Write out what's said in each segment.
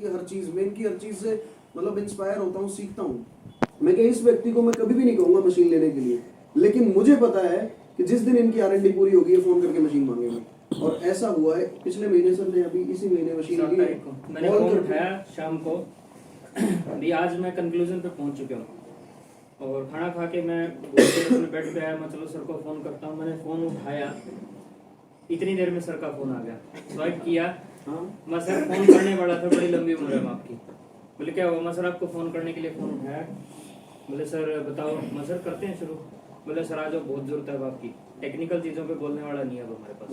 की हर चीज, मैं इनकी हर चीज से मतलब इंस्पायर होता हूँ, सीखता हूँ। मैं क्या इस व्यक्ति को मैं कभी भी नहीं कहूंगा मशीन लेने के लिए, लेकिन मुझे पता है कि जिस दिन इनकी R&D पूरी होगी ये फोन करके मशीन मांगेंगे, और ऐसा हुआ है। पिछले महीने सर ने अभी इसी महीने मशीन ली है, मैंने फोन उठाया शाम को अभी आज मैं कंक्लूजन पे पहुंच चुका हूँ, और खाना खा के मैं अपने बेड पे आया, मैं चलो सर को फोन करता हूँ। मैंने फोन उठाया, इतनी देर में सर का फोन आ गया, स्वाइप किया, मैं सर फोन करने वाला था, बड़ी लंबी उम्र है आपकी। बोले क्या हुआ? मैं सर आपको फोन करने के लिए फोन उठाया। बोले सर बताओ। मैं सर करते हैं शुरू। बोले सर आज बहुत जरूरत है आपकी, टेक्निकल चीजों पे बोलने वाला नहीं है अब हमारे पास।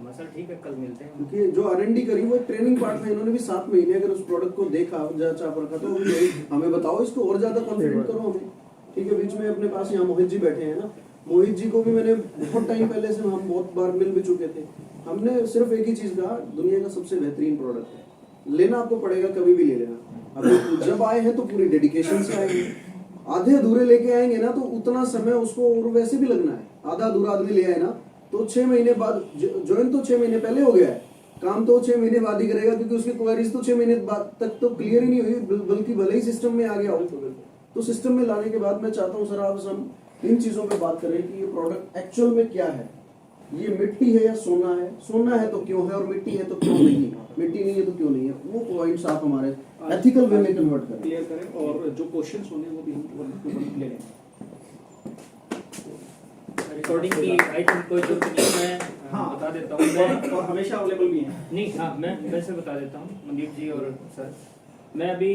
मैं सर ठीक है कल मिलते हैं। क्योंकि जो R&D करी वो एक ट्रेनिंग पार्ट था, इन्होंने भी 7 महीने अगर उस प्रोडक्ट को देखा, जांचा परखा, तो हमें बताओ इसको और ज्यादा कॉन्फिडेंट करो हमें। ठीक है, बीच में अपने पास यहाँ मोहित जी बैठे हैं ना, मोहित जी को भी मैंने बहुत टाइम पहले से हम बहुत बार मिल भी चुके थे। हमने सिर्फ एक ही चीज कहा, दुनिया का सबसे बेहतरीन प्रोडक्ट है, लेना आपको पड़ेगा, कभी भी ले लेना। अब जब आए हैं तो पूरी डेडिकेशन से आएंगे, आधे अधूरे लेके आएंगे ना तो उतना समय उसको और वैसे भी लगना है। आधा अधूरा आदमी ले आए ना तो 6 महीने बाद, ज्वाइन तो 6 महीने पहले हो गया है, काम तो 6 महीने बाद ही करेगा, क्योंकि उसकी क्वेरीज तो 6 महीने बाद तक तो क्लियर ही नहीं हुई, बल्कि भले ही सिस्टम में आ गया हो। तो सिस्टम में लाने के बाद मैं चाहता हूँ सर आप हम इन चीजों पे बात करें कि ये प्रोडक्ट एक्चुअल में क्या है, ये मिट्टी है या सोना है, सोना है तो क्यों है, और मिट्टी है तो क्यों नहीं है, मिट्टी नहीं है तो क्यों नहीं है, वो पॉइंट्स आप हमारे एथिकल वे में कन्वर्ट करें, क्लियर करें, और जो क्वेश्चंस होंगे वो भी हम ले लें। रिकॉर्डिंग की आई थिंक कोई जरूरत नहीं है, मैं बता देता हूँ। और हमेशा अवेलेबल भी हैं। नहीं, हाँ मैं वैसे बता देता हूँ मनदीप जी और सर। मैं अभी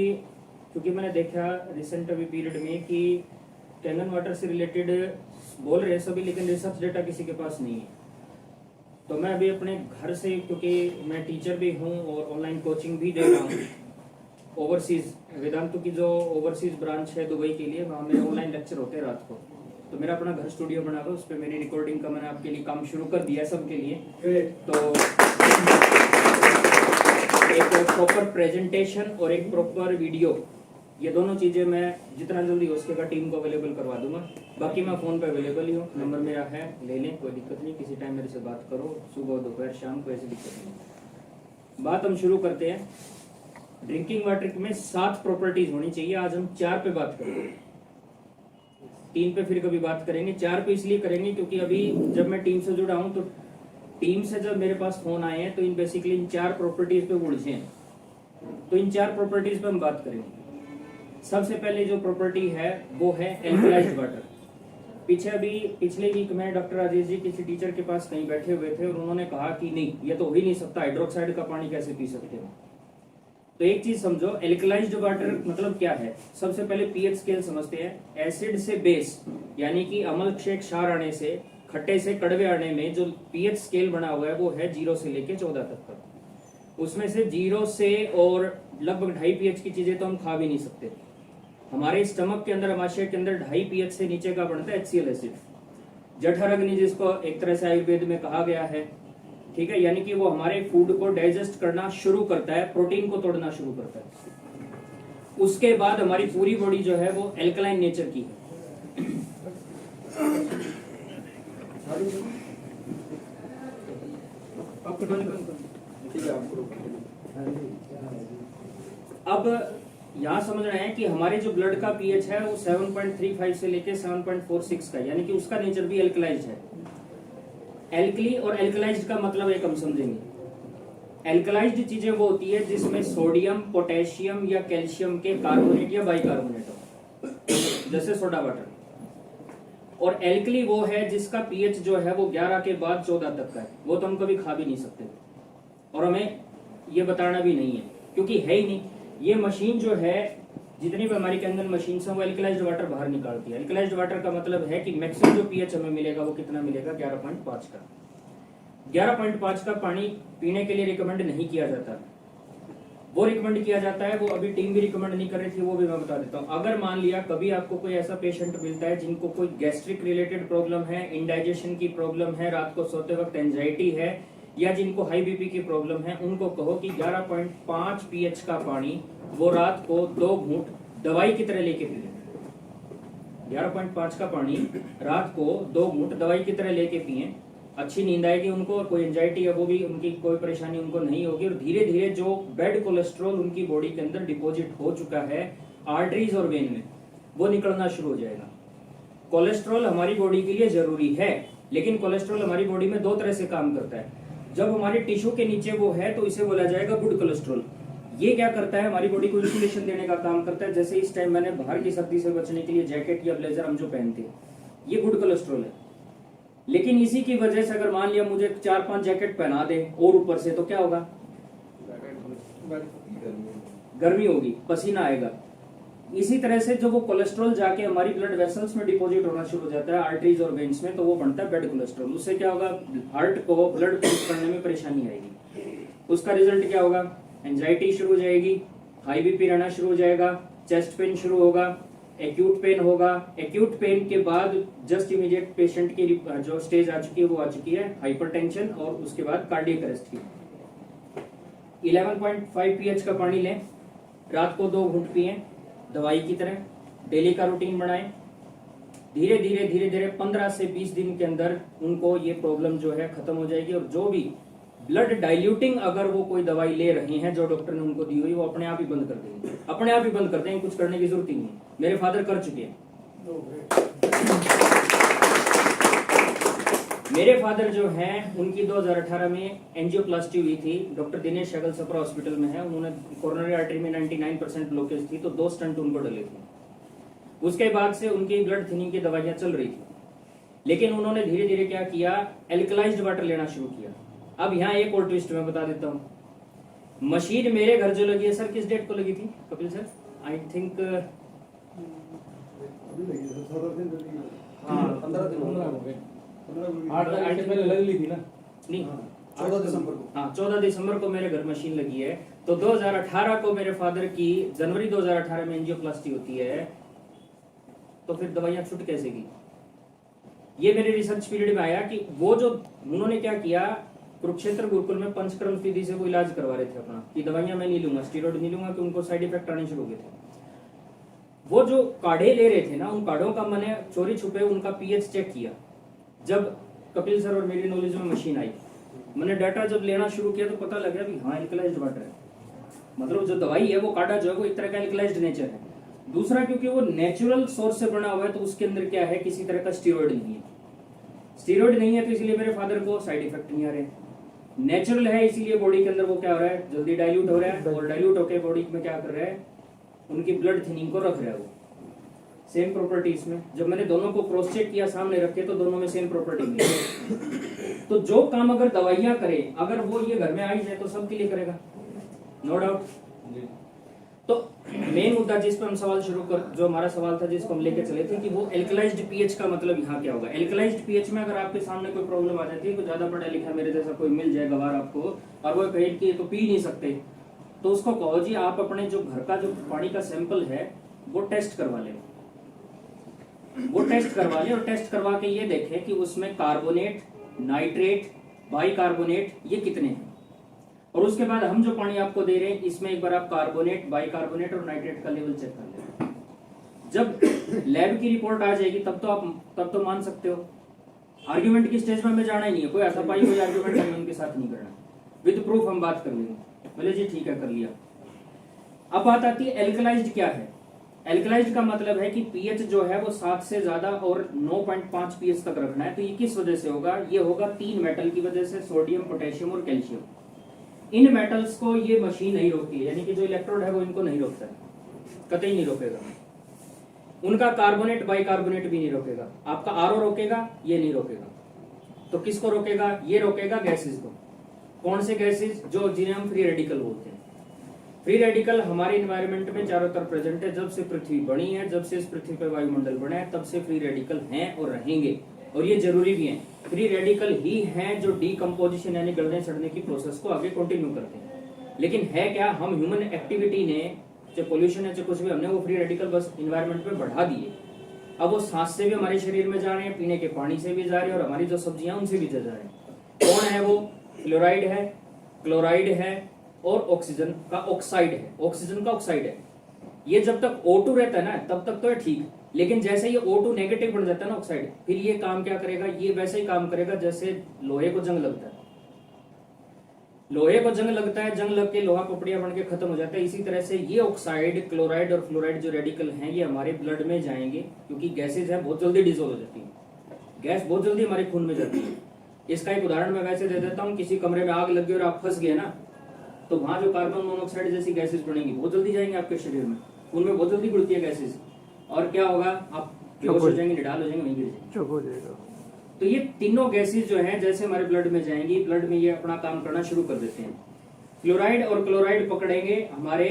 क्योंकि मैंने देखा रिसेंट अभी पीरियड में कि कैंगन वाटर से रिलेटेड बोल रहे हैं सभी, लेकिन रिसर्च डेटा किसी के पास नहीं है। तो मैं अभी अपने घर से, क्योंकि मैं टीचर भी हूँ और ऑनलाइन कोचिंग भी दे रहा हूँ ओवरसीज, वेदांतु की जो ओवरसीज ब्रांच है दुबई के लिए, वहाँ मेरे ऑनलाइन लेक्चर होते हैं रात को। तो मेरा अपना घर स्टूडियो बना हुआ, उस पर मेरी रिकॉर्डिंग का मैंने आपके लिए काम शुरू कर दिया है सबके लिए। तो एक प्रॉपर प्रेजेंटेशन और एक प्रॉपर वीडियो, ये दोनों चीजें मैं जितना जल्दी हो सकेगा टीम को अवेलेबल करवा दूंगा। बाकी मैं फोन पे अवेलेबल ही हूँ, नंबर मेरा है, ले लें, कोई दिक्कत नहीं, किसी टाइम मेरे से बात करो, सुबह दोपहर शाम को, ऐसी दिक्कत नहीं। बात हम शुरू करते हैं। ड्रिंकिंग वाटर में 7 प्रॉपर्टीज होनी चाहिए, आज हम 4 पे बात करेंगे, 3 पे फिर कभी बात करेंगे। 4 पे इसलिए करेंगे क्योंकि अभी जब मैं टीम से जुड़ा हूँ तो टीम से जब मेरे पास फोन आए हैं तो इन बेसिकली इन 4 प्रॉपर्टीज पे उलझे हैं, तो इन 4 प्रॉपर्टीज पे हम बात करेंगे। सबसे पहले जो प्रॉपर्टी है वो है एल्कलाइज्ड वाटर। पिछले वीक में डॉक्टर राजेश जी किसी टीचर के पास कहीं बैठे हुए थे और उन्होंने कहा कि नहीं ये तो हो ही नहीं सकता, हाइड्रोक्साइड का पानी कैसे पी सकते हो। तो एक चीज समझो, एल्कलाइज्ड वाटर मतलब क्या है। सबसे पहले पीएच स्केल समझते हैं। एसिड से बेस यानी कि अम्ल क्षय क्षार आने से, खट्टे से कड़वे आने में जो पीएच स्केल बना हुआ है वो है 0 से लेके 14 तक का। उसमें से 0 से और लगभग 2.5 पीएच की चीजें तो हम खा भी नहीं सकते। हमारे स्टमक के अंदर, आमाशय के अंदर 2.5 पीएच से नीचे का बनता है HCl एसिड, जठराग्नि जिसको एक तरह से आयुर्वेद में कहा गया है। ठीक है, यानी कि वो हमारे फूड को डाइजेस्ट करना शुरू करता है, प्रोटीन को तोड़ना शुरू करता है। उसके बाद हमारी पूरी बॉडी जो है वो एल्कलाइन नेचर की है। अब यहाँ समझ रहे हैं कि हमारे जो ब्लड का पीएच है वो 7.35 से लेके 7.46 का, यानी कि उसका नेचर भी एल्कलाइज्ड है। एल्कली और एल्कलाइज्ड का मतलब एक हम समझेंगे। एल्कलाइज्ड चीजें वो होती है जिसमें सोडियम, पोटेशियम या कैल्शियम के कार्बोनेट या बाइकार्बोनेट हो, जैसे सोडा वाटर। और एल्कली वो है जिसका पीएच जो है वो 11 के बाद 14 तक का है, वो तो हम कभी खा भी नहीं सकते और हमें ये बताना भी नहीं है क्योंकि है ही नहीं। ये मशीन जो है, जितनी भी हमारी कैंगन मशीन है वो एल्कलाइज्ड वाटर बाहर निकालती है। एल्कलाइज्ड वाटर का मतलब है कि मैक्सिमम जो पीएच हमें मिलेगा वो कितना मिलेगा, 11.5 का। 11.5 का पानी पीने के लिए रिकमेंड नहीं किया जाता, वो रिकमेंड किया जाता है, वो अभी टीम भी रिकमेंड नहीं कर रही थी, वो भी मैं बता देता हूँ। अगर मान लिया कभी आपको कोई ऐसा पेशेंट मिलता है जिनको कोई गैस्ट्रिक रिलेटेड प्रॉब्लम है, इंडाइजेशन की प्रॉब्लम है, रात को सोते वक्त एंजाइटी है, या जिनको हाई बीपी की प्रॉब्लम है, उनको कहो कि 11.5 पीएच का पानी वो रात को 2 घूंट दवाई की तरह लेके पिए। 11.5 का पानी रात को 2 घूंट दवाई की तरह लेके पिए। अच्छी नींद आएगी उनको, और कोई एंजाइटी है वो भी, उनकी कोई परेशानी उनको नहीं होगी, और धीरे धीरे जो बैड कोलेस्ट्रॉल उनकी बॉडी के अंदर डिपॉजिट हो चुका है आर्टरीज और वेन में, वो निकलना शुरू हो जाएगा। कोलेस्ट्रॉल हमारी बॉडी के लिए जरूरी है, लेकिन कोलेस्ट्रॉल हमारी बॉडी में दो तरह से काम करता है। जब हमारे टिश्यू के नीचे वो है तो इसे बोला जाएगा गुड कोलेस्ट्रॉल। ये क्या करता है, हमारी बॉडी को इंसुलेशन देने का काम करता है। जैसे इस टाइम मैंने बाहर की सर्दी से बचने के लिए जैकेट या ब्लेजर हम जो पहनते हैं, ये गुड कोलेस्ट्रॉल है। लेकिन इसी की वजह से अगर मान लिया मुझे 4-5 जैकेट पहना दे और ऊपर से, तो क्या होगा, गर्मी होगी, पसीना आएगा। इसी तरह से जब वो कोलेस्ट्रॉल जाके हमारी ब्लड वेसल्स में डिपॉजिट होना शुरू हो जाता है, आर्टरीज और वेन्स में, तो वो बनता है बैड कोलेस्ट्रॉल। उससे क्या होगा, हार्ट को ब्लड पंप करने में परेशानी आएगी। उसका रिजल्ट क्या होगा, एंजाइटी शुरू हो जाएगी, हाई बीपी रहना शुरू हो जाएगा, चेस्ट पेन शुरू होगा, एक्यूट पेन होगा। एक्यूट पेन के बाद जस्ट इमीडिएट पेशेंट की जो स्टेज आ चुकी है वो आ चुकी है हाइपरटेंशन, और उसके बाद कार्डियक अरेस्ट की। 11.5 pH का पानी लें, रात को 2 घूंट पिएं दवाई की तरह, डेली का रूटीन बनाएं। धीरे धीरे धीरे धीरे 15 से 20 दिन के अंदर उनको ये प्रॉब्लम जो है खत्म हो जाएगी। और जो भी ब्लड डाइल्यूटिंग अगर वो कोई दवाई ले रहे हैं जो डॉक्टर ने उनको दी हुई, वो अपने आप ही बंद कर देंगे, अपने आप ही बंद कर देंगे, कुछ करने की जरूरत ही नहीं है। मेरे फादर कर चुके हैं। मेरे फादर जो हैं उनकी 2018 में एंजियोप्लास्टी हुई थी, डॉक्टर दिनेश शगल सप्रा हॉस्पिटल में है। उन्होंने कोरोनरी आर्टरी में 99% ब्लॉकेज थी, तो 2 स्टंट उनको डले थे। उसके बाद से उनकी ब्लड थिनिंग की दवाइयां चल रही थी, लेकिन उन्होंने धीरे धीरे क्या किया, एल्कलाइज्ड वाटर लेना शुरू किया। अब यहाँ एक और ट्विस्ट मैं बता देता हूँ। मशीन मेरे घर जो लगी है सर, किस डेट को लगी थी कपिल सर? आई थिंक 15 दिन हो गए। 8 पहले लग ली थी ना, नहीं 14 दिसंबर को। हाँ 14 दिसंबर को मेरे घर मशीन लगी है। तो 2018 को मेरे फादर की जनवरी 2018 में एंजियोप्लास्टी होती है, तो फिर दवाइयां छूट कैसे गई? ये मेरे रिसर्च पीरियड में आया कि वो जो उन्होंने क्या किया, कुरुक्षेत्र गुरुकुल में पंचकर्म विधि से वो इलाज करवा रहे थे अपना, कि दवाइयां मैं नहीं लूंगा, स्टीरॉइड नहीं लूंगा, कि उनको साइड इफेक्ट आने शुरू हो गए थे। वो जो काढ़े ले रहे थे ना, उन काढ़ों का मैंने चोरी छुपे उनका पीएच चेक किया। जब कपिल सर और मेरी नॉलेज में मशीन आई, मैंने डाटा जब लेना शुरू किया तो पता लगा भी हाँ एल्कलाइज्ड वाटर है। मतलब जो दवाई है वो काढ़ा जो है वो एक तरह का एल्कलाइज्ड नेचर है। दूसरा, क्योंकि वो नेचुरल सोर्स से बना हुआ है, तो उसके अंदर क्या है, किसी तरह का स्टीरॉइड नहीं है। स्टीरॉइड नहीं है तो इसलिए मेरे फादर को साइड इफेक्ट नहीं आ रहे। नेचुरल है इसीलिए बॉडी के अंदर वो क्या हो रहा है, जल्दी डाइल्यूट हो रहा है, और डाइल्यूट होकर बॉडी में क्या कर रहा है, उनकी ब्लड थिनिंग को रख रहा है। वो सेम प्रॉपर्टीज में, जब मैंने दोनों को क्रॉस चेक किया सामने रखे तो दोनों में सेम प्रॉपर्टी मिली। तो जो काम अगर दवाइयां करे, अगर वो ये घर में आई जाए तो सबके लिए करेगा, नो डाउट। तो मेन मुद्दा जिस पर हम सवाल शुरू कर, जो हमारा सवाल था जिसको हम लेके चले थे, कि वो एल्कलाइज्ड पीएच का मतलब यहाँ क्या होगा। एल्कलाइज्ड पीएच में अगर आपके सामने कोई प्रॉब्लम आ जाती है, कोई ज्यादा पढ़ा लिखा मेरे जैसा कोई मिल जाए गवार आपको, और वो कहे कि तो पी नहीं सकते, तो उसको कहो जी आप अपने जो घर का जो पानी का सैंपल है वो टेस्ट करवा लें। वो टेस्ट करवा ले, और टेस्ट करवा के ये देखें कि उसमें कार्बोनेट, नाइट्रेट, बाइकार्बोनेट ये कितने हैं। और उसके बाद हम जो पानी आपको दे रहे हैं इसमें एक बार आप कार्बोनेट, बाइकार्बोनेट और नाइट्रेट का लेवल चेक कर लें। जब लैब की रिपोर्ट आ जाएगी तब तो मान सकते हो। आर्ग्यूमेंट की स्टेज में हमें जाना ही नहीं है, कोई हाथापाई कोई आर्ग्यूमेंट हमें उनके साथ नहीं करना, विद प्रूफ हम बात कर लेंगे। बोले जी ठीक है, कर लिया। अब बात आती है एल्कलाइज्ड क्या है। एल्कलाइज्ड का मतलब है कि पीएच जो है वो 7 से ज्यादा और 9.5 पीएच तक रखना है। तो ये किस वजह से होगा, ये होगा 3 मेटल की वजह से, सोडियम, पोटेशियम और कैल्शियम। इन मेटल्स को ये मशीन नहीं रोकती है, यानी कि जो इलेक्ट्रोड है वो इनको नहीं रोकता है, कतई नहीं रोकेगा। उनका कार्बोनेट, बाइकार्बोनेट भी नहीं रोकेगा। आपका आरओ रोकेगा, ये नहीं रोकेगा। तो किसको रोकेगा, ये रोकेगा गैसेस को। कौन से गैसेस, जो जिन्हें हम फ्री रेडिकल बोलते हैं। फ्री रेडिकल हमारे इन्वायरमेंट में चारों तरफ प्रेजेंट है। जब से पृथ्वी बनी है, जब से इस पृथ्वी पर वायुमंडल बना है, तब से फ्री रेडिकल हैं और रहेंगे, और ये जरूरी भी हैं। फ्री रेडिकल ही हैं जो डीकम्पोजिशन यानी गलने सड़ने की प्रोसेस को आगे कंटिन्यू करते हैं। लेकिन है क्या, हम ह्यूमन एक्टिविटी ने, चाहे पोल्यूशन है चाहे कुछ भी, हमने वो फ्री रेडिकल बस इन्वायरमेंट में बढ़ा दिए। अब वो सांस से भी हमारे शरीर में जा रहे हैं, पीने के पानी से भी जा रहे हैं, और हमारी जो सब्जियां उनसे भी जा रहे हैं। कौन है वो, फ्लोराइड है, क्लोराइड है, और ऑक्सीजन का ऑक्साइड है। ऑक्सीजन का ऑक्साइड है, ये जब तक O2 रहता है ना तब तक तो है ठीक, लेकिन जैसे ये O2 नेगेटिव बन जाता है ना ऑक्साइड, फिर ये काम क्या करेगा, ये वैसे ही काम करेगा जैसे लोहे को जंग लगता है। लोहे को जंग लगता है, जंग लग के लोहा पपड़ियां बन के खत्म हो जाता है। इसी तरह से ये ऑक्साइड, क्लोराइड और फ्लोराइड जो रेडिकल हैं ये हमारे ब्लड में जाएंगे, क्योंकि गैसेज है बहुत जल्दी डिसॉल्व हो जाती है, गैस बहुत जल्दी हमारे खून में जाती है। इसका एक उदाहरण मैं वैसे दे देता हूँ, किसी कमरे में आग लग गई और आप फंस गए ना, तो वहां जो कार्बन मोनोऑक्साइड जैसी गैसेज बनेंगी बहुत जल्दी जाएंगे आपके शरीर में, खून में बहुत जल्दी घुलती है गैसेज, और क्या होगा, आप बेहोश हो जाएंगे, निडाल हो जाएंगे, वहीं गिर जाएंगे, चुप हो जाएगा। तो ये तीनों गैसेज जो हैं जैसे हमारे ब्लड में जाएंगी, ब्लड में ये अपना काम करना शुरू कर देते हैं। फ्लोराइड और क्लोराइड पकड़ेंगे हमारे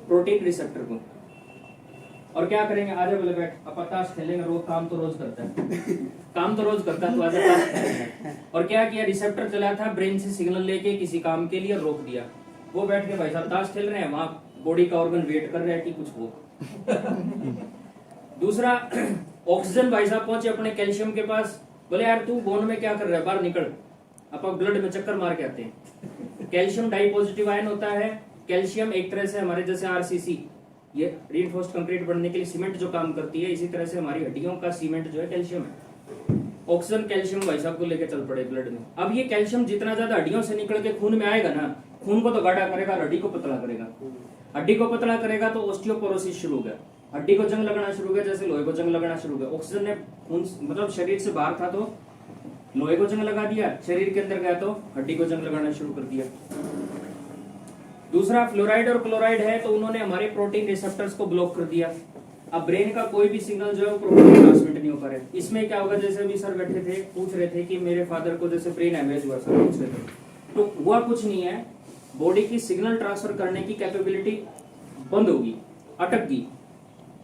प्रोटीन रिसेप्टर को, और क्या करेंगे, आजा बोले बैठ, अब ताश खेलेंगे, रोज काम तो रोज करता है काम तो रोज करता है, तो आजा ताश खेलेंगे। और क्या किया, रिसेप्टर चला था, ब्रेन से सिग्नल लेके किसी काम के लिए रोक दिया, वो बैठ के भाई साहब ताश खेल रहे हैं, वहां बॉडी का ऑर्गन वेट कर रहा है कि कुछ हो। दूसरा, ऑक्सीजन भाई साहब पहुंचे अपने कैल्शियम के पास, बोले यार तू बोन में क्या कर रहा है, बाहर निकल, अपन ब्लड में चक्कर मार के आते हैं। कैल्शियम डाई पॉजिटिव आयन होता है। कैल्शियम एक तरह से हमारे जैसे आरसीसी, ये रीइंफोर्स्ड कंक्रीट बनने के लिए सीमेंट जो काम करती है, इसी तरह से हमारी हड्डियों का सीमेंट जो है कैल्शियम है। ऑक्सीजन कैल्शियम भाई साहब को लेकर चल पड़े ब्लड में। अब ये कैल्शियम जितना ज्यादा हड्डियों से निकल के खून में आएगा ना, खून को तो गाढ़ा करेगा, हड्डी को पतला करेगा, हड्डी को पतला करेगा तो ऑस्टियोपोरोसिस शुरू हो गया, हड्डी को जंग लगना शुरू हो गया, जैसे लोहे को जंग लगना शुरू हो गया। ऑक्सीजन ने खून मतलब शरीर से बाहर था तो लोहे को जंग लगा दिया, शरीर के अंदर गया तो हड्डी को जंग लगाना शुरू कर दिया। दूसरा, फ्लोराइड और क्लोराइड है, तो उन्होंने हमारे प्रोटीन रिसेप्टर्स को ब्लॉक कर दिया। अब ब्रेन का कोई भी सिग्नल जो है वो प्रॉपर्ली ट्रांसमिट नहीं हो पा रहा है। इसमें क्या होगा, जैसे अभी सर बैठे थे, पूछ रहे थे कि मेरे फादर को जैसे ब्रेन हैमरेज हुआ, सर पूछ रहे थे, तो हुआ कुछ नहीं है, बॉडी की सिग्नल ट्रांसफर करने की कैपेबिलिटी बंद होगी, अटक गई,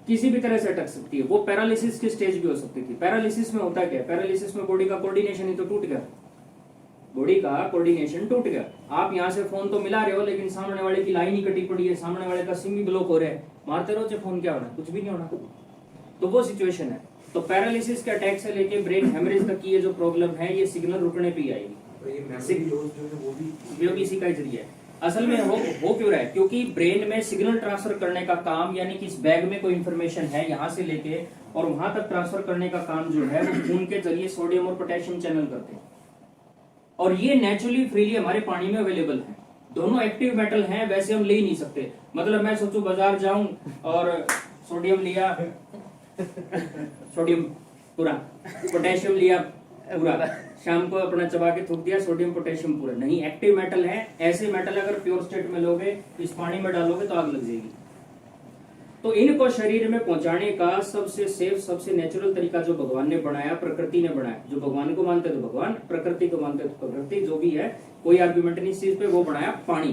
किसी भी तरह से अटक सकती है। वो पैरालिसिस की स्टेज भी हो सकती थी। पैरालिसिस में होता क्या है, पैरालिसिस में बॉडी का कोऑर्डिनेशन ही तो टूट गया, बॉडी का कोऑर्डिनेशन टूट गया। आप यहाँ से फोन तो मिला रहे हो, लेकिन सामने वाले की लाइन ही कटी पड़ी है, सामने वाले का सिम भी ब्लॉक हो रहा है, मारते रहो चाहे फोन, क्या होना, कुछ भी नहीं होना। तो वो सिचुएशन है। तो पैरालिसिस के अटैक से लेके ब्रेन हेमरेज तक की ये जो प्रॉब्लम है, ये सिग्नल रुकने पे ही आएगी, वो भी इसी का जरिया है। असल में हो क्यों रहा है, क्योंकि ब्रेन में सिग्नल ट्रांसफर करने का काम, यानी कि इस बैग में कोई इंफॉर्मेशन है, यहाँ से लेके और वहां तक ट्रांसफर करने का काम जो है वो खून के जरिए सोडियम और पोटेशियम चैनल करते हैं, और ये नेचुरली फ्रीली हमारे पानी में अवेलेबल है। दोनों एक्टिव मेटल हैं, वैसे हम ले ही नहीं सकते। मतलब मैं सोचूं बाजार जाऊं और सोडियम लिया, सोडियम पूरा, पोटेशियम लिया पूरा, शाम को अपना चबा के थूक दिया, सोडियम पोटेशियम पूरा, नहीं, एक्टिव मेटल है। ऐसे मेटल अगर प्योर स्टेट में लोगे, इस पानी में डालोगे तो आग लग जाएगी। तो इनको शरीर में पहुंचाने का सबसे सेफ, सबसे नेचुरल तरीका जो भगवान ने बनाया, प्रकृति ने बनाया, जो भगवान को मानते तो भगवान, प्रकृति को मानते तो प्रकृति, जो भी है, कोई आर्ग्यूमेंट नहीं इस चीज पे, वो बनाया पानी,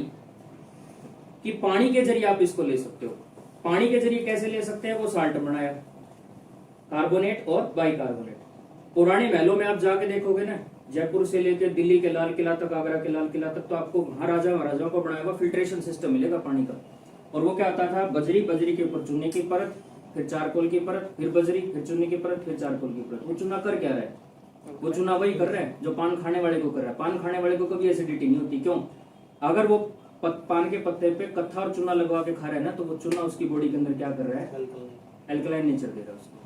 कि पानी के जरिए आप इसको ले सकते हो। पानी के जरिए कैसे ले सकते हैं, वो साल्ट बनाया, कार्बोनेट और बाइकार्बोनेट। पुराने महलों में आप जाके देखोगे ना, जयपुर से लेकर दिल्ली के लाल किला तक, आगरा के लाल किला तक, तो आपको महाराजा महाराजाओं को बनाया हुआ फिल्ट्रेशन सिस्टम मिलेगा पानी का। और वो क्या होता था, बजरी, बजरी के ऊपर चूने की परत, फिर चारकोल की परत, फिर बजरी, फिर चूने की परत, फिर चारकोल की परत। वो चूना कर क्या रहा है, वो चूना वही कर रहा है जो पान खाने वाले को कर रहा है। पान खाने वाले को कभी एसिडिटी नहीं होती, क्यों, अगर वो पान के पत्ते पे कत्था और चूना लगवा के खा रहा है ना, तो वो चूना उसकी बॉडी के अंदर क्या कर रहा है, एल्कलाइन नेचर दे रहा है उसको।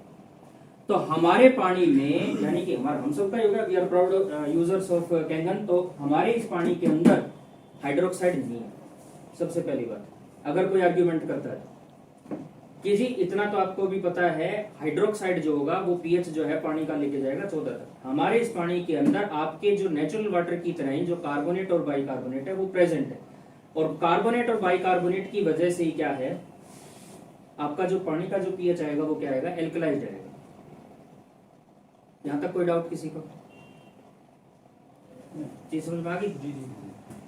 तो हमारे पानी में, यानी कि हमारा, हम सबका yoga, we are proud users of Kangen, तो हमारे इस पानी के अंदर हाइड्रोक्साइड नहीं है। सबसे पहली बात, अगर कोई आर्ग्यूमेंट करता है कि जी इतना तो आपको भी पता है, हाइड्रोक्साइड जो होगा वो पीएच जो है पानी का लेके जाएगा 14 तक। हमारे इस पानी के अंदर आपके जो नेचुरल वाटर की तरह जो कार्बोनेट और बाइकार्बोनेट है वो प्रेजेंट है, और कार्बोनेट और बाइकार्बोनेट की वजह से ही क्या है, आपका जो पानी का जो पीएच आएगा वो क्या आएगा, एल्कलाइज्ड आएगा। यहां तक कोई डाउट किसी को, चीज समझ में आ गई?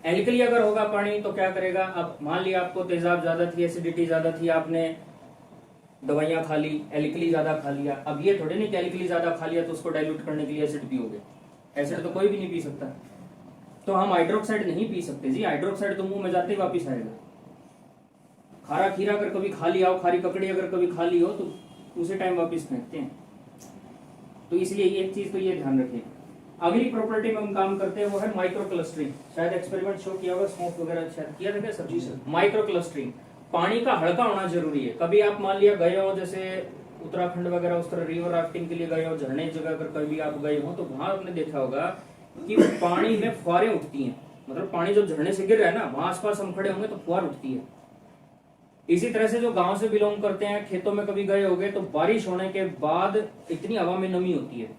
एल्कली अगर होगा पानी तो क्या करेगा, अब मान लिया आपको तेजाब ज्यादा थी, एसिडिटी ज्यादा थी, आपने दवाइयां खा ली, एल्कली ज्यादा खा लिया। अब ये थोड़े नहीं कि एल्कली ज्यादा खा लिया तो उसको डाइल्यूट करने के लिए एसिड पियोगे, एसिड तो कोई भी नहीं पी सकता। तो हम हाइड्रोक्साइड नहीं पी सकते जी, हाइड्रोक्साइड तो मुंह में जाते ही वापिस आएगा। खारा खीरा अगर कभी खा लिया हो, खारी ककड़ी अगर कभी खा ली हो, तो उसी टाइम वापिस फेंकते हैं। तो इसलिए एक चीज तो ये ध्यान रखें। अगली प्रॉपर्टी में हम काम करते हैं वो है माइक्रो क्लस्टरिंग। शायद एक्सपेरिमेंट शो किया होगा, स्मोक वगैरह शायद किया था क्या सर? जी सर। माइक्रो क्लस्टरिंग, पानी का हल्का होना जरूरी है। कभी आप मान लिया गए हो जैसे उत्तराखंड वगैरह उस तरह रिवर राफ्टिंग के लिए गए हो, झरने जगह अगर कभी आप गए हो तो वहां आपने देखा होगा कि पानी में फुहारें उठती हैं, मतलब पानी जब झरने से गिर रहा है ना, वहां आसपास हम खड़े होंगे तो फुहार उठती है। इसी तरह से जो गांव से बिलोंग करते हैं, खेतों में कभी गए होंगे तो बारिश होने के बाद इतनी हवा में नमी होती है,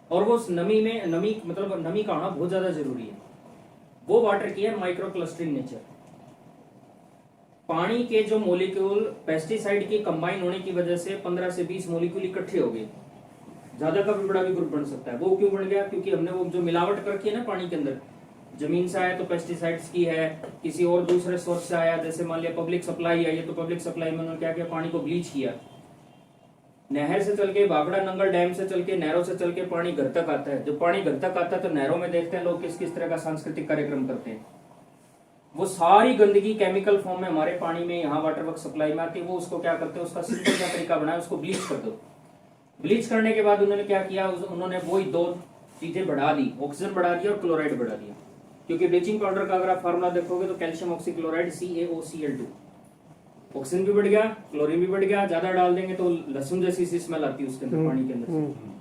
और वो उस नमी में नमी का होना बहुत ज्यादा जरूरी है। वो वाटर की है माइक्रो क्लस्टरिंग नेचर। पानी के जो मोलिक्यूल पेस्टिसाइड की कंबाइन होने की वजह से 15 से 20 मोलिक्यूल इकट्ठे हो गए, ज्यादा का भी बड़ा भी ग्रुप बन सकता है। वो क्यों बन गया? क्योंकि हमने वो जो मिलावट कर रखी है ना पानी के अंदर, जमीन से आया तो पेस्टिसाइड्स की है, किसी और दूसरे सोर्स से आया, जैसे मान लिया पब्लिक सप्लाई आई है तो पब्लिक सप्लाई में उन्होंने क्या किया, पानी को ब्लीच किया। नहर से चल के, बागड़ा नंगल डैम से चल के, नहरों से चल के पानी घर तक आता है। जब पानी घर तक आता है तो नहरों में देखते हैं लोग किस किस तरह का सांस्कृतिक कार्यक्रम करते हैं। वो सारी गंदगी केमिकल फॉर्म में हमारे पानी में यहाँ वाटर वर्क सप्लाई में आती है। वो उसको क्या करते हैं, उसका सिंपल सा तरीका बनाया, उसको ब्लीच कर दो। ब्लीच करने के बाद उन्होंने क्या किया, उन्होंने वही दो चीजें बढ़ा दी, ऑक्सीजन बढ़ा दिया और क्लोराइड बढ़ा दिया। क्योंकि ब्लीचिंग पाउडर का अगर आप फार्मूला देखोगे तो कैल्शियम ऑक्सीक्लोराइड CaOCl2, ऑक्सीजन भी बढ़ गया, क्लोरीन भी बढ़ गया। ज्यादा डाल देंगे तो लहसुन जैसी सी स्मेल आती है उसके अंदर, पानी के अंदर से।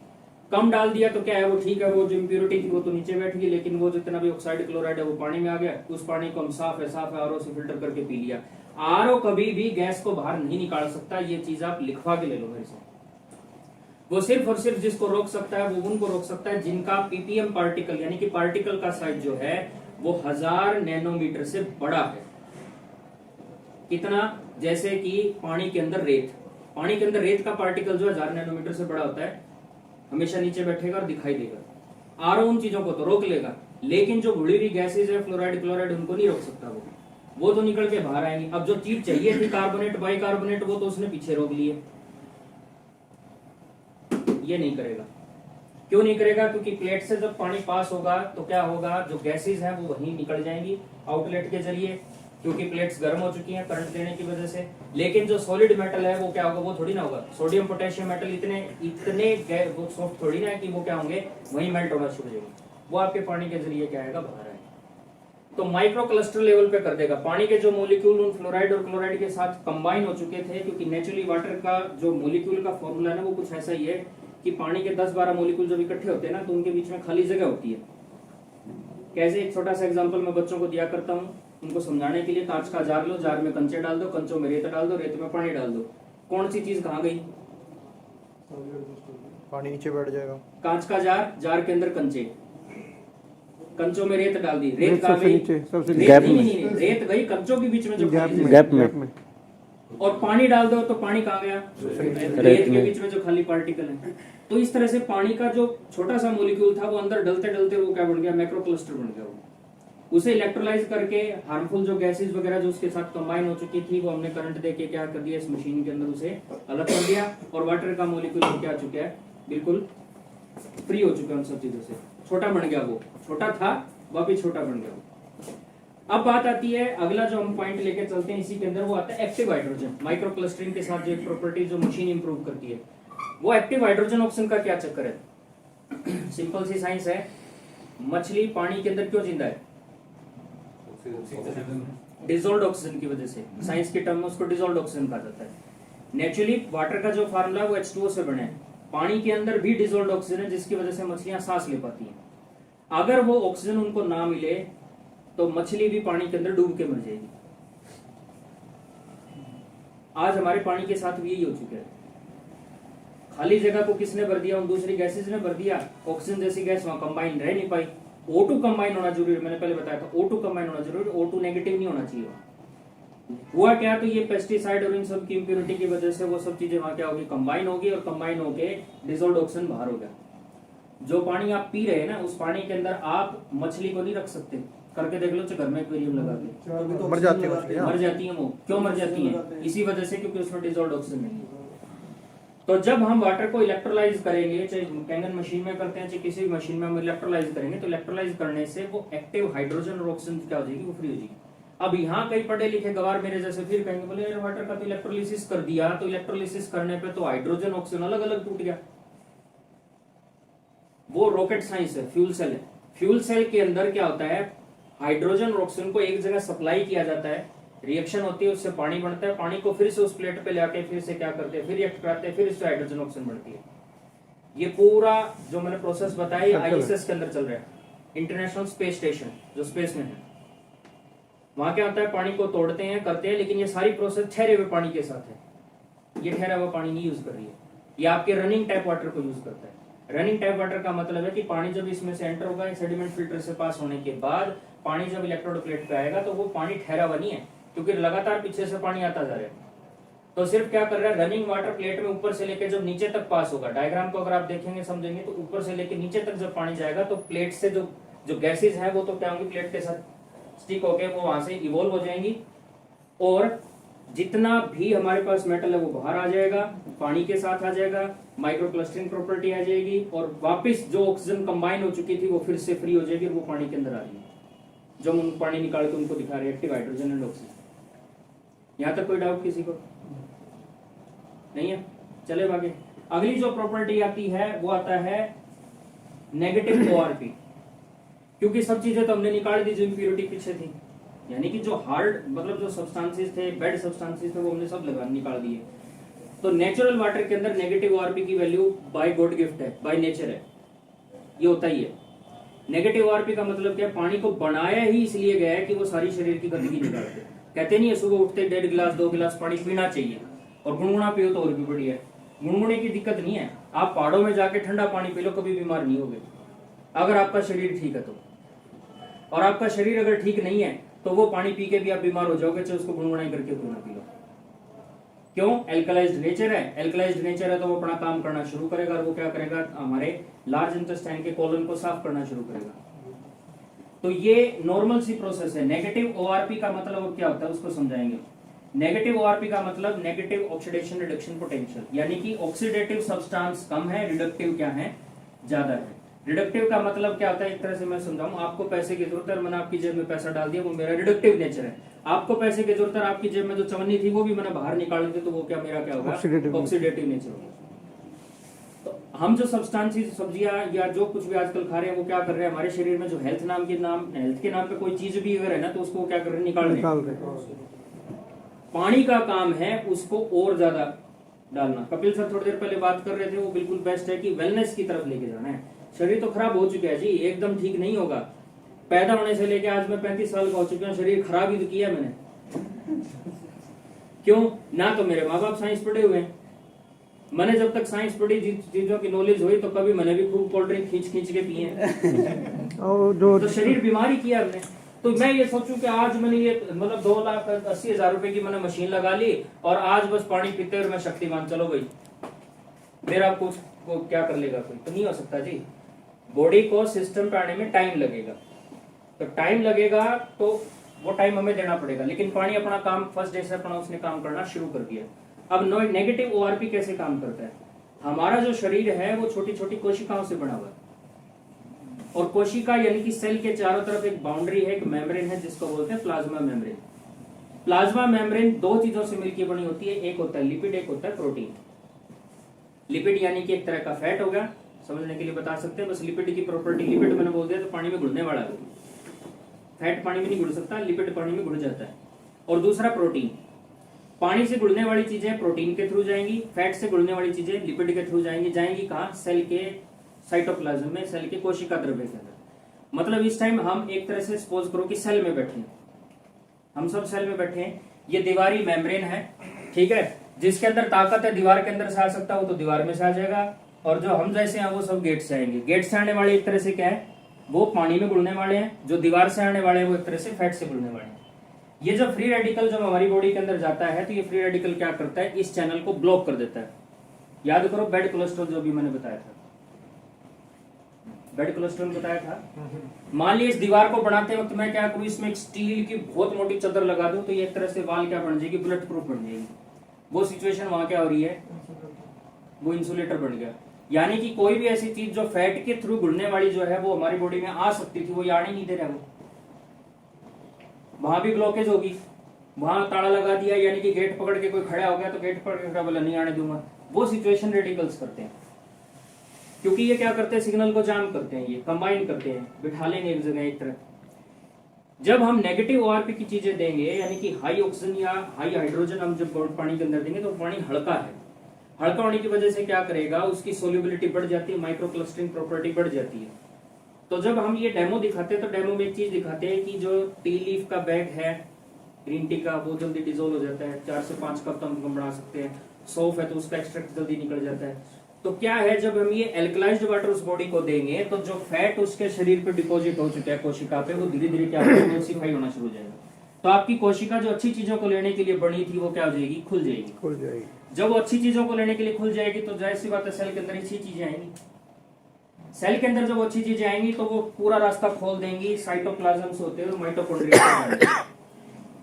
कम डाल दिया तो क्या है, वो ठीक है, वो जो इम्प्योरिटी थी वो तो नीचे बैठ गई, लेकिन वो जितना भी ऑक्साइड क्लोराइड है वो पानी में आ गया। उस पानी को हम साफ है आरओ से फिल्टर करके पी लिया। आरओ कभी भी गैस को बाहर नहीं निकाल सकता, ये चीज आप लिखवा के ले लो मेरे से। वो सिर्फ और सिर्फ जिसको रोक सकता है वो उनको रोक सकता है जिनका पीपीएम पार्टिकल यानी कि पार्टिकल का साइज जो है वो 1000 नैनोमीटर से बड़ा है। कितना? जैसे कि पानी के अंदर रेत, पानी के अंदर रेत का पार्टिकल जो है 1000 नैनोमीटर से बड़ा होता है, हमेशा नीचे बैठेगा और दिखाई देगा। आरओ उन चीजों को तो रोक लेगा, लेकिन जो घुली हुई गैसेज है, फ्लोराइड क्लोराइड, उनको नहीं रोक सकता। वो तो निकल के बाहर आएंगी। अब जो चीज चाहिए थी कार्बोनेट बाइकार्बोनेट, वो तो उसने पीछे रोक लिए। ये नहीं करेगा। क्यों नहीं करेगा? क्योंकि प्लेट से जब पानी पास होगा तो क्या होगा, जो गैसेज हैं वो वहीं निकल जाएंगी आउटलेट के जरिए, क्योंकि प्लेट्स गर्म हो चुकी हैं करंट देने की वजह से। लेकिन जो सॉलिड मेटल है वो क्या होगा, वो थोड़ी ना होगा। सोडियम पोटेशियम मेटल इतने वो सॉफ्ट थोड़ी ना है कि वो क्या होंगे, वहीं मेल्ट होना शुरू हो जाएंगे। वो आपके पानी के जरिए क्या आएगा, बाहर आएगा। तो माइक्रो क्लस्टर लेवल पे कर देगा। पानी के जो मोलिक्यूल उन फ्लोराइड और क्लोराइड के साथ कंबाइन हो चुके थे, क्योंकि नेचुरली वाटर का जो मोलिक्यूल का फॉर्मूला है ना वो कुछ ऐसा ही है कि पानी के 10-12 मोलिक्यूल जब इकट्ठे होते हैं ना तो उनके बीच में खाली जगह होती है। कैसे? एक छोटा सा एग्जांपल मैं बच्चों को दिया करता हूँ उनको समझाने के लिए। कांच का जार लो, जार में कंचे डाल दो, कंचों में रेत डाल दो, रेत में पानी डाल दो। कौन सी चीज कहाँ गई? पानी नीचे बैठ जाएगा। कांच का जार, जार के अंदर कंचे, कंचों में रेत डाल दी, रेत कहाँ गई? नहीं, रेत गई कंचों के बीच में जो गैप में। और पानी डाल दो तो पानी कहाँ गया? रेत के बीच में जो खाली पार्टिकल है। तो इस तरह से पानी का जो छोटा सा मोलिक्यूल था वो अंदर डलते डलते वो क्या बन गया, मैक्रो क्लस्टर बन गया। वो उसे इलेक्ट्रोलाइज करके हार्मफुल जो गैसेज वगैरह जो उसके साथ कंबाइन हो चुकी थी वो हमने करंट देके क्या कर दिया, इस मशीन के अंदर उसे अलग कर दिया। और वाटर का मोलिक्यूल क्या चुका है, बिल्कुल फ्री हो चुका है उन सब चीजों से। छोटा बन गया, वो छोटा था वापिस छोटा बन गया। अब बात आती है अगला जो हम पॉइंट लेके चलते हैं इसी के अंदर, वो आता है एक्टिव हाइड्रोजन। माइक्रो क्लस्टरिंग के साथ जो एक प्रॉपर्टी जो मशीन इंप्रूव करती है वो एक्टिव हाइड्रोजन ऑक्सीजन का क्या चक्कर है। सिंपल सी साइंस है, मछली पानी के अंदर क्यों जिंदा है? डिसॉल्व्ड ऑक्सीजन की वजह से। साइंस के टर्म में उसको डिसॉल्व्ड ऑक्सीजन कहा जाता है। नेचुरली वाटर का जो फार्मूला वो H2O से बना है। पानी के अंदर भी डिसॉल्व्ड ऑक्सीजन है जिसकी वजह से मछलियां सांस ले पाती हैं। अगर वो ऑक्सीजन उनको ना मिले तो मछली भी पानी के अंदर डूब के मर जाएगी। आज हमारे पानी के साथ भी यही हो चुका है। खाली जगह को किसने भर दिया? उन दूसरी गैसेज ने भर दिया। ऑक्सीजन जैसी गैस वहां कंबाइन रह नहीं पाई। O2 कंबाइन होना जरूरी है, मैंने पहले बताया था O2 कंबाइन होना जरूरी है। O2 नेगेटिव नहीं होना चाहिए। हुआ क्या, तो ये पेस्टिसाइड और इन सब की इम्प्योरिटी की वजह से वो सब चीजें वहां क्या होगी, कंबाइन होगी और कंबाइन होके डिसॉल्व्ड ऑक्सीजन बाहर हो गया। जो पानी आप पी रहे हैं ना उस पानी के अंदर आप मछली को नहीं रख सकते। करके देख लो, घर में एक्वेरियम लगा के मर जाती है मछलियां। मर जाती है। वो क्यों मर जाती हैं? इसी वजह से क्योंकि उसमें डिसॉल्व्ड ऑक्सीजन नहीं है। तो जब हम वाटर को इलेक्ट्रोलाइज करेंगे, चाहे कैंगन मशीन में करते हैं चाहे किसी भी मशीन में हम इलेक्ट्रोलाइज करेंगे, तो इलेक्ट्रोलाइज करने से वो एक्टिव हाइड्रोजन और ऑक्सीजन क्या हो जाएगी, वो फ्री हो जाएगी। अब यहाँ कई पढ़े लिखे गवार मेरे जैसे फिर कहेंगे बोले यार वाटर का तो इलेक्ट्रोलिसिस कर दिया, तो इलेक्ट्रोलिसिस करने पे तो हाइड्रोजन ऑक्सीजन अलग अलग टूट गया। वो रॉकेट साइंस है, फ्यूल सेल है। फ्यूल सेल के अंदर क्या होता है, हाइड्रोजन और ऑक्सीजन को एक जगह सप्लाई किया जाता है, रिएक्शन होती है, उससे पानी बनता है, पानी को फिर से उस प्लेट पे लाके फिर से क्या करते हैं, फिर रिएक्ट कराते हैं, फिर इससे हाइड्रोजन ऑक्सीजन बनती है। ये पूरा जो मैंने प्रोसेस बताई आईएसएस के अंदर चल रहा है, इंटरनेशनल स्पेस स्टेशन जो स्पेस में है। वहां क्या होता है, पानी को तोड़ते हैं, करते हैं, लेकिन ये सारी प्रोसेस ठहरे हुए पानी के साथ है। ये ठहरा हुआ पानी नहीं यूज कर रही है, ये आपके रनिंग टैप वाटर को यूज करता है। रनिंग टैप वाटर का मतलब है कि पानी जब इसमें से एंटर होगा, सेडिमेंट फिल्टर से पास होने के बाद पानी जब इलेक्ट्रोड प्लेट पे आएगा तो वो पानी ठहरा हुआ नहीं है, क्योंकि लगातार पीछे से पानी आता जा रहा है। तो सिर्फ क्या कर रहा है, रनिंग वाटर प्लेट में ऊपर से लेकर जब नीचे तक पास होगा, डायग्राम को अगर आप देखेंगे समझेंगे तो ऊपर से लेकर नीचे तक जब पानी जाएगा तो प्लेट से जो गैसेज है वो तो क्या होंगी, प्लेट के साथ स्टिक होके वो वहां से इवोल्व हो जाएंगी, और जितना भी हमारे पास मेटल है वो बाहर आ जाएगा, पानी के साथ आ जाएगा, माइक्रो क्लस्टरिंग प्रॉपर्टी आ जाएगी, और वापस जो ऑक्सीजन कंबाइन हो चुकी थी वो फिर से फ्री हो जाएगी और वो पानी के अंदर आ रही है। जो हम पानी निकाल के उनको दिखा रहे हैं, एक्टिव हाइड्रोजन एंड ऑक्सीजन। यहां तक कोई डाउट किसी को नहीं है? चले आगे। अगली जो प्रॉपर्टी आती है वो आता है नेगेटिव ओआरपी, क्योंकि सब चीजें तो हमने निकाल दी जो इम्प्योरिटी पीछे थी, यानी कि जो हार्ड मतलब जो सब्सटेंसेस थे, बैड सब्सटेंसेस थे, वो हमने सब निकाल दिए। तो नेचुरल वाटर के अंदर नेगेटिव ओआरपी की वैल्यू बाय गॉड गिफ्ट है, बाय नेचर है, ये होता ही है। नेगेटिव ओआरपी का मतलब क्या है, पानी को बनाया ही इसलिए गया है कि वो सारी शरीर की गंदगी निकाल दे। कहते नहीं है सुबह उठते 1.5 गिलास 2 गिलास पानी पीना चाहिए, और गुनगुना पियो तो और भी बढ़िया है। गुनगुने की दिक्कत नहीं है, आप पहाड़ों में जाके ठंडा पानी पी लो, कभी बीमार नहीं होगे अगर आपका शरीर ठीक है तो। और आपका शरीर अगर ठीक नहीं है तो वो पानी पी के भी आप बीमार हो जाओगे, चाहे उसको गुनगुनाई करके क्यों ना पी लो। क्यों? एल्कलाइज्ड नेचर है। एल्कलाइज्ड नेचर है तो वो अपना काम करना शुरू करेगा, और वो क्या करेगा, हमारे लार्ज इंटेस्टाइन के कोलन को साफ करना शुरू करेगा। तो ये नॉर्मल सी प्रोसेस है। नेगेटिव ओआरपी का मतलब क्या होता है उसको समझाएंगे। नेगेटिव ओआरपी का मतलब नेगेटिव ऑक्सीडेशन रिडक्शन पोटेंशियल, यानी कि ऑक्सीडेटिव सब्सटेंस कम है, रिडक्टिव क्या है, ज्यादा है। रिडक्टिव का मतलब क्या होता है, एक तरह से मैं समझाऊं, आपको पैसे की जरूरत है, मैंने आपकी जेब में पैसा डाल दिया, वो मेरा रिडक्टिव नेचर है। आपको पैसे की जरूरत है, आपकी जेब में जो चवन्नी थी वो भी मैंने बाहर निकाल दी, तो वो क्या मेरा क्या होगा, ऑक्सीडेटिव नेचर होगा। तो हम जो सब्सटेंसेस, सब्जियां या जो कुछ भी आजकल खा रहे हैं वो क्या कर रहे हैं, हमारे शरीर में जो हेल्थ के नाम पे कोई चीज भी अगर है ना तो उसको क्या कर रहे हैं, निकाल रहे हैं। पानी का काम है उसको और ज्यादा डालना। कपिल सर थोड़ी देर पहले बात कर रहे थे, वो बिल्कुल बेस्ट है कि वेलनेस की तरफ लेके जाना है। शरीर तो खराब हो चुका है जी, एकदम ठीक नहीं होगा। पैदा होने से लेके आज मैं 35 साल का हो चुका हूँ, शरीर खराब ही तो किया मैंने। क्यों? ना तो मेरे माँ बाप साइंस पढ़े हुए हैं, मैंने जब तक साइंस पढ़ी, चीजों की नॉलेज हुई, तो कभी मैंने भी खूब कोल्ड ड्रिंक खींच के पिए तो शरीर बीमारी किया हमने। तो मैं ये सोचूं कि आज मैंने ये मतलब 2,80,000 रुपए की मैंने मशीन लगा ली और आज बस पानी पीते और मैं शक्तिमान, चलो भाई मेरा कुछ को क्या कर लेगा कोई, तो नहीं हो सकता जी। बॉडी को सिस्टम पे आने में टाइम लगेगा, तो टाइम लगेगा तो वो टाइम हमें देना पड़ेगा। लेकिन पानी अपना काम फर्स्ट डे से अपना उसने काम करना शुरू कर दिया। अब नेगेटिव ओआरपी कैसे काम करता है? हमारा जो शरीर है वो छोटी छोटी कोशिकाओं से बना हुआ है, और कोशिका यानी कि सेल के चारों तरफ एक बाउंड्री है, एक मेम्ब्रेन है जिसको बोलते हैं प्लाज्मा मेम्ब्रेन। प्लाज्मा मेम्ब्रेन दो चीजों से मिलकर बनी होती है, एक होता है लिपिड, एक होता है प्रोटीन। लिपिड यानी कि एक तरह का फैट होगा, समझने के लिए बता सकते हैं बस लिपिड की प्रॉपर्टी। लिपिड मैंने बोल दिया तो पानी में घुलने वाला है, फैट पानी में नहीं घुल सकता, लिपिड पानी में घुल जाता है। और दूसरा प्रोटीन, पानी से घुलने वाली चीजें प्रोटीन के थ्रू जाएंगी, फैट से घुलने वाली चीजें लिपिड के थ्रू जाएंगी। जाएंगी कहाँ? सेल के साइटोप्लाज्म में, सेल के कोशिका द्रव्य के अंदर। मतलब इस टाइम हम एक तरह से सपोज करो कि सेल में बैठे हैं, हम सब सेल में बैठे हैं, ये दीवारी मेम्ब्रेन है, ठीक है, जिसके अंदर ताकत है दीवार के अंदर से आ सकता हो तो दीवार में से आ जाएगा, और जो हम जैसे हैं वो सब गेट से आएंगे। गेट से आने वाले एक तरह से क्या है, वो पानी में घुलने वाले हैं, जो दीवार से आने वाले हैं वो एक तरह से फैट से घुलने वाले हैं। ये जो फ्री रेडिकल जब हमारी बॉडी के अंदर जाता है तो ये फ्री रेडिकल क्या करता है, इस चैनल को ब्लॉक कर देता है। याद करो बेड कोलेस्ट्रॉल जो भी मैंने बताया था, बेड कोलेस्ट्रॉल बताया था। मान लीजिए इस दीवार को बनाते वक्त मैं क्या करूं, इसमें एक स्टील की बहुत मोटी चादर लगा दूं तो ये एक तरह से वाल क्या बन जाएगी, बुलेट प्रूफ बन जाएगी। वो सिचुएशन वहां क्या हो रही है, वो इंसुलेटर बन गया। यानी कि कोई भी ऐसी चीज जो फैट के थ्रू घुलने वाली जो है वो हमारी बॉडी में आ सकती थी, वो आने नहीं दे रहा, वो वहां भी ब्लॉकेज होगी। वहां ताला लगा दिया, यानी कि गेट पकड़ के कोई खड़ा हो गया तो गेट पकड़ के बोला नहीं आने दूंगा। वो सिचुएशन रेडिकल्स करते हैं, क्योंकि ये क्या करते हैं, सिग्नल को जाम करते हैं, ये कंबाइन करते हैं, बिठा लेंगे एक जगह एक तरह। जब हम नेगेटिव ओआरपी की चीजें देंगे, यानी कि हाई ऑक्सीजन या हाई हाइड्रोजन हम जब पानी के अंदर देंगे तो पानी हल्का है। हल्का होने की वजह से क्या करेगा, उसकी सोल्यूबिलिटी बढ़ जाती है, माइक्रो क्लस्टरिंग प्रॉपर्टी बढ़ जाती है। तो जब हम ये डेमो दिखाते हैं तो डेमो में एक चीज दिखाते हैं कि जो टी लीफ का बैग है ग्रीन टी का, वो जल्दी डिजोल्व हो जाता है, 4 से 5 कप हम बना सकते हैं। सौंफ है तो उसका एक्सट्रैक्ट जल्दी निकल जाता है। तो क्या है, जब हम ये एल्कलाइज्ड वाटर उस बॉडी को देंगे तो जो फैट उसके शरीर पे डिपॉजिट हो चुका है कोशिका पे, वो धीरे धीरे क्या होगा, ओसिफाई होना शुरू हो जाएगा। तो आपकी कोशिका जो अच्छी चीजों को लेने के लिए बनी थी वो क्या हो जाएगी, खुल जाएगी। खुल जाएगी। जब वो अच्छी चीजों को लेने के लिए खुल जाएगी तो जाहिर सी बात है सेल के अंदर अच्छी चीजें आएंगी। सेल के अंदर जब अच्छी चीजें आएंगी तो वो पूरा रास्ता खोल देंगी, साइटोप्लाज्म से होते हुए माइटोकॉन्ड्रिया।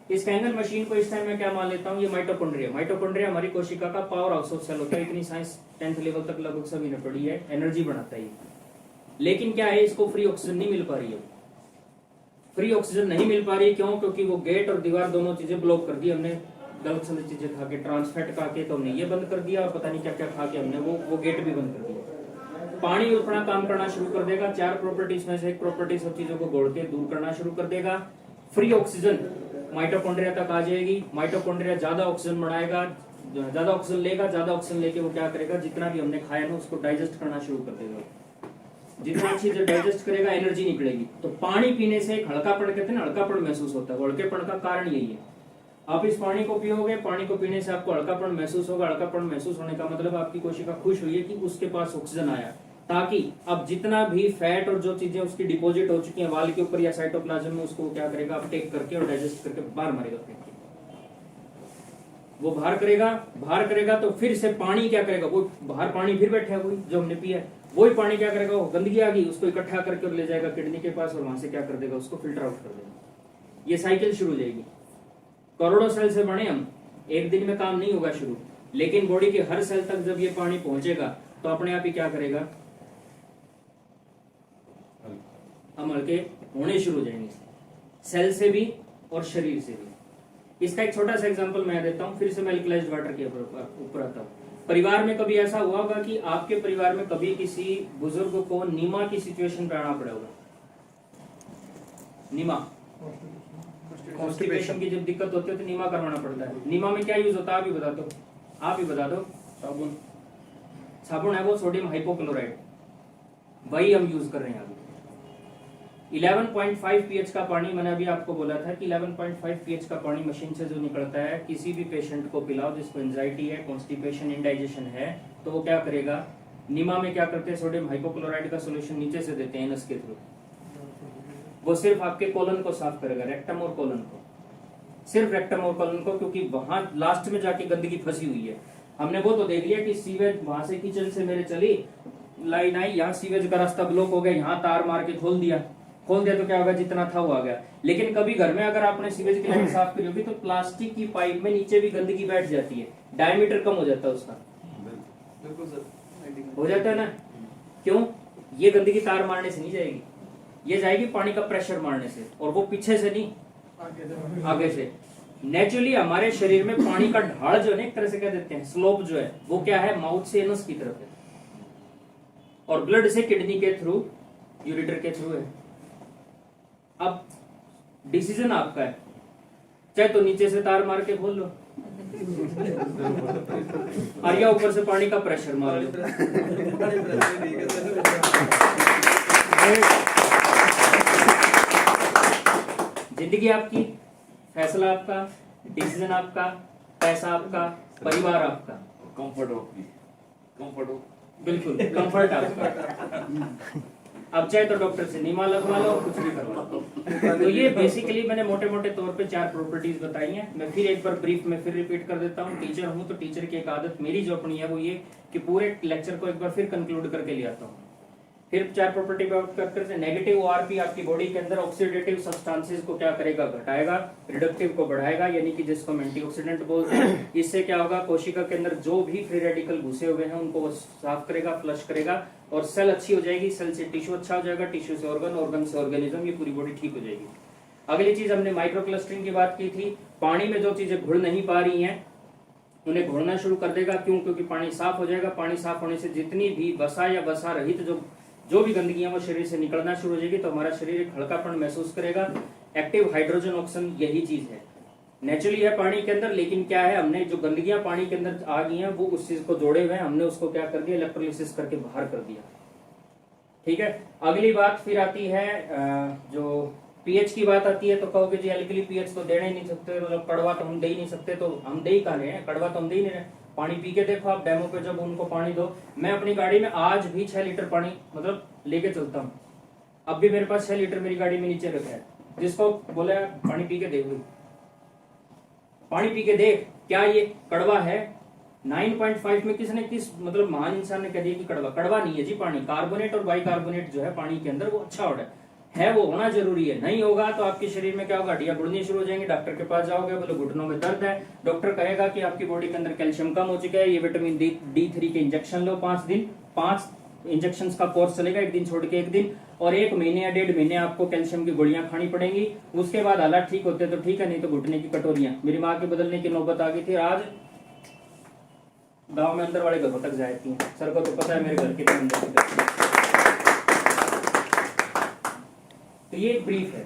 इस कैंगल मशीन को इस टाइम मैं क्या मान लेता हूँ, ये माइटोकॉन्ड्रिया। माइटोकॉन्ड्रिया हमारी कोशिका का पावर हाउस ऑफ सेल होता है। इतनी साइंस 10th लेवल तक लगभग सभी ने पढ़ी है, एनर्जी बनाता है। लेकिन क्या है, इसको फ्री ऑक्सीजन नहीं मिल पा रही है। फ्री ऑक्सीजन नहीं मिल पा रही, क्यों? क्योंकि वो गेट और दीवार दोनों चीजें ब्लॉक कर दी हमने। गलत सलत चीजें खा के, ट्रांसफैट खा के तो हमने ये बंद कर दिया, और पता नहीं क्या क्या खा के हमने वो गेट भी बंद कर दिया। पानी अपना काम करना शुरू कर देगा। 4 प्रॉपर्टीज में से एक प्रॉपर्टी सब चीजों को घोल के दूर करना शुरू कर देगा। फ्री ऑक्सीजन माइटोकॉन्ड्रिया तक आ जाएगी। माइटोकॉन्ड्रिया ज्यादा ऑक्सीजन बनाएगा, ज्यादा ऑक्सीजन लेगा। ज्यादा ऑक्सीजन लेके वो क्या करेगा, जितना भी हमने खाया ना उसको डाइजेस्ट करना शुरू कर देगा। जितना चीजें डाइजेस्ट करेगा एनर्जी निकलेगी। तो पानी पीने से एक हल्कापन, कहते हैं ना, हल्कापन महसूस होता है। हल्केपन का कारण यही है। आप इस पानी को पियोगे, पानी को पीने से आपको हल्कापन महसूस होगा। हल्कापन महसूस होने का मतलब आपकी कोशिका खुश हुई है कि उसके पास ऑक्सीजन आया, ताकि अब जितना भी फैट और जो चीजें उसकी डिपॉजिट हो चुकी हैं वाल के ऊपर या साइटोप्लाज्म में, उसको क्या करेगा, अपटेक करके और डाइजेस्ट करके बाहर मारेगा। फेंक के वो बाहर करेगा तो फिर से पानी क्या करेगा, वो बाहर पानी फिर बैठा है, वही जो हमने पिया है, वही पानी क्या करेगा, वो गंदगी आ गई उसको इकट्ठा करके और ले जाएगा किडनी के पास, और वहां से क्या कर देगा, उसको फिल्टर आउट कर देगा। ये साइकिल शुरू हो जाएगी। करोड़ों सेल से बने हम, एक दिन में काम नहीं होगा शुरू, लेकिन बॉडी के हर सेल तक जब ये पानी पहुंचेगा तो अपने आप ही क्या करेगा, हम हल्के होने शुरू हो जाएंगे, सेल से भी और शरीर से भी। इसका एक छोटा सा एग्जांपल मैं देता हूं, फिर से मैं एल्कलाइज्ड वाटर के ऊपर आता हूं। परिवार में कभी ऐसा हुआ होगा कि आपके परिवार में कभी किसी बुजुर्ग को नीमा की सिचुएशन पे आना पड़ा होगा। नीमा कॉन्स्टिपेशन की जब दिक्कत होती है तो नीमा करवाना पड़ता है। नीमा में क्या यूज होता है, आप ही बता दो। साबुन है वो सोडियम हाइपोक्लोराइड, वही हम यूज कर रहे हैं अभी। 11.5 pH का पानी, मैंने अभी आपको बोला था कि 11.5 pH का पानी मशीन से जो निकलता है, किसी भी पेशेंट को पिलाओ जिसको एंजाइटी है, कॉन्स्टिपेशन, इंडाइजेशन है, तो वो क्या करेगा, नीमा में क्या करते हैं, सोडियम हाइपोक्लोराइड का सॉल्यूशन नीचे से देते हैं नस के थ्रू। वो सिर्फ आपके कोलन को साफ करेगा, रेक्टम और कोलन को, सिर्फ रेक्टम और कोलन को, क्योंकि वहां लास्ट में जाके गंदगी फंसी हुई है। हमने वो तो देख लिया कि सीवेज वहां से किचन से मेरे चली लाइन आई, यहाँ सीवेज का रास्ता ब्लॉक हो गया, यहाँ तार मार के खोल दिया तो क्या होगा, जितना था वो आ गया। लेकिन कभी घर में अगर आपने सीवेज की लाइन साफ करी होगी तो प्लास्टिक की पाइप में नीचे भी गंदगी बैठ जाती है, डायमीटर कम हो जाता है उसका, हो जाता है ना। क्यों? ये गंदगी तार मारने से नहीं जाएगी, ये जाएगी पानी का प्रेशर मारने से, और वो पीछे से नहीं, आगे से। नेचुरली हमारे शरीर में पानी का ढाल जो है, एक तरह से कह देते हैं स्लोप जो है, वो क्या है, माउथ से एनस की तरफ है, और ब्लड से किडनी के थ्रू, यूरिटर के थ्रू है। अब डिसीजन आपका है, चाहे तो नीचे से तार मार के खोल लो, और या ऊपर से पानी का प्रेशर मार लो। जिंदगी आपकी, फैसला आपका, डिसीजन आपका, पैसा आपका, परिवार आपका, कंफर्ट बिल्कुल कंफर्ट आपका। अब चाहे तो डॉक्टर से नीमा लगवा लो, कुछ भी करवा लो। तो ये बेसिकली मैंने मोटे मोटे तौर पे 4 प्रॉपर्टीज बताई हैं। मैं फिर एक बार ब्रीफ में फिर रिपीट कर देता हूँ। टीचर हूँ तो टीचर की एक आदत मेरी जो अपनी है वो ये कि पूरे लेक्चर को एक बार फिर कंक्लूड करके ले आता हूँ। फिर 4 प्रॉपर्टी बात करते हैं। नेगेटिव ओआरपी आपकी बॉडी के अंदर ऑक्सीडेटिव सब्सटेंसेस को क्या करेगा, घटाएगा, रिडक्टिव को बढ़ाएगा, यानी कि जिसको हम एंटीऑक्सीडेंट बोलते हैं। इससे क्या होगा, कोशिका के अंदर जो भी फ्री रेडिकल घुसे हुए हैं उनको वो साफ करेगा, फ्लश करेगा, और सेल अच्छी हो जाएगी, सेल से टिश्यू अच्छा हो जाएगा, टिश्यू से ऑर्गन, ऑर्गन से ऑर्गेनिज्म, ये पूरी बॉडी ठीक हो जाएगी। अगली चीज हमने माइक्रो क्लस्टरिंग की बात की थी। पानी में जो चीजें घुल नहीं पा रही हैं उन्हें घोलना शुरू कर देगा। क्यों? क्योंकि पानी साफ हो जाएगा। पानी साफ होने से जितनी भी वसा या वसा रहित जो भी गंदगी है वो शरीर से निकलना शुरू हो जाएगी, तो हमारा शरीर एक हल्कापन महसूस करेगा। एक्टिव हाइड्रोजन ऑक्सीजन यही चीज है, नेचुरली है पानी के अंदर, लेकिन क्या है हमने जो गंदगियां पानी के अंदर आ गई हैं वो उस चीज को जोड़े हुए हैं, हमने उसको क्या कर दिया, इलेक्ट्रोलिसिस करके बाहर कर दिया। ठीक है, अगली बात फिर आती है जो पीएच की बात आती है, तो कहोगे जी एल्कली पीएच तो देना ही नहीं सकते, मतलब कड़वा तो हम दे ही नहीं सकते, तो हम दे ही कहा रहे हैं, कड़वा तो हम दे ही नहीं रहे। पानी पी के देखो आप डेमो पे, जब उनको पानी दो, मैं अपनी गाड़ी में आज भी 6 लीटर पानी मतलब लेके चलता हूँ, अब भी मेरे पास 6 लीटर मेरी गाड़ी में नीचे रखा है, जिसको बोला पानी पी के देख लो, पानी पी के देख क्या ये कड़वा है। 9.5 में किसने किस मतलब महान इंसान ने कह दिया कि कड़वा, कड़वा नहीं है जी पानी, कार्बोनेट और बाइकार्बोनेट जो है पानी के अंदर वो अच्छा ऑर्डर है, वो होना जरूरी है, नहीं होगा तो आपके शरीर में क्या होगा, हड्डियां गुड़नी शुरू हो जाएंगी, डॉक्टर के पास जाओगे, बोले घुटनों में दर्द है, डॉक्टर कहेगा कि आपकी बॉडी के अंदर कैल्शियम कम हो चुका है, ये विटामिन D3 के इंजेक्शन लो 5 दिन, 5 इंजेक्शन का कोर्स चलेगा, एक दिन छोड़ के एक दिन, और 1 महीने या 1.5 महीने आपको कैल्शियम की गोलियां खानी पड़ेंगी। उसके बाद हालात ठीक होते तो ठीक है, नहीं तो घुटने की कटोरियां, मेरी माँ के बदलने की नौबत आ गई थी, आज गांव में अंदर वाले घरों तक जाती हैं, सर को तो पता है मेरे घर के अंदर। तो ये एक ब्रीफ है,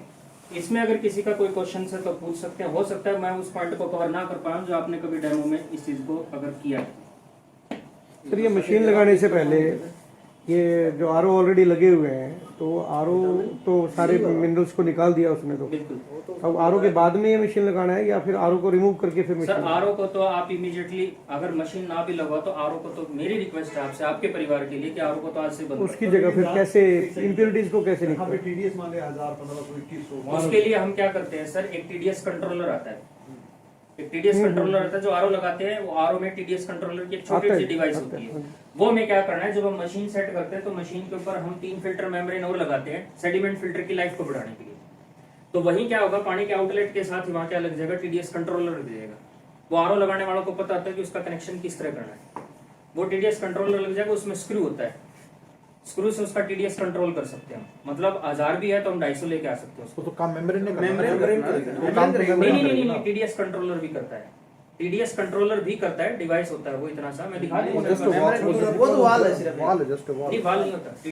इसमें अगर किसी का कोई क्वेश्चन है तो पूछ सकते हैं, हो सकता है मैं उस पॉइंट को कवर ना कर पाऊँ जो आपने कभी डेमो में इस चीज को अगर किया है। सर ये मशीन लगाने से पहले ये जो आरओ ऑलरेडी लगे हुए हैं, तो आरओ तो सारे मिनरल्स को निकाल दिया उसने, तो बिल्कुल। अब आरओ के बाद में ये मशीन लगाना है या फिर आरओ को रिमूव करके फिर सर मशीन? आरओ को तो आप इमीडिएटली, अगर मशीन ना भी लगवा तो आरओ को तो मेरी रिक्वेस्ट है आपसे, आपके परिवार के लिए, कि आरओ को तो आज से बंद उसकी जगह फिर कैसे इम्प्योरिटीज को कैसे निकाल? TDS मान ले 1000 1500 2100, उसके लिए हम क्या करते हैं सर, एक टीडीएस कंट्रोलर आता है, एक टीडीएस कंट्रोलर आता है, जो आरओ लगाते हैं, वो आरओ में टीडीएस कंट्रोलर की एक छोटी सी डिवाइस होती है, वो में क्या करना है, जब हम मशीन सेट करते हैं तो मशीन के ऊपर हम 3 फिल्टर मेम्ब्रेन और लगाते हैं सेडिमेंट फिल्टर की लाइफ को बढ़ाने के लिए। तो वही क्या होगा, पानी के आउटलेट के साथ ही वहां क्या लग जाएगा, टीडीएस कंट्रोलर लग जाएगा। वो आरओ लगाने वालों को पता होता है कि उसका कनेक्शन किस तरह करना है, वो टीडीएस कंट्रोलर लग जाएगा, उसमें स्क्रू होता है, स्क्रू से उसका टीडीएस कंट्रोल कर सकते हैं, मतलब 1000 भी है तो हम 250 लेके आ सकते हैं उसको। तो काम मेम्ब्रेन ने नहीं, टीडीएस कंट्रोलर भी करता है, टीडीएस कंट्रोलर भी करता है, डिवाइस होता है वो इतना सा, मैं दिखा दूंगा, जस्ट वाल है, सिर्फ वाल है, जस्ट वाल नहीं वाल नहीं होता।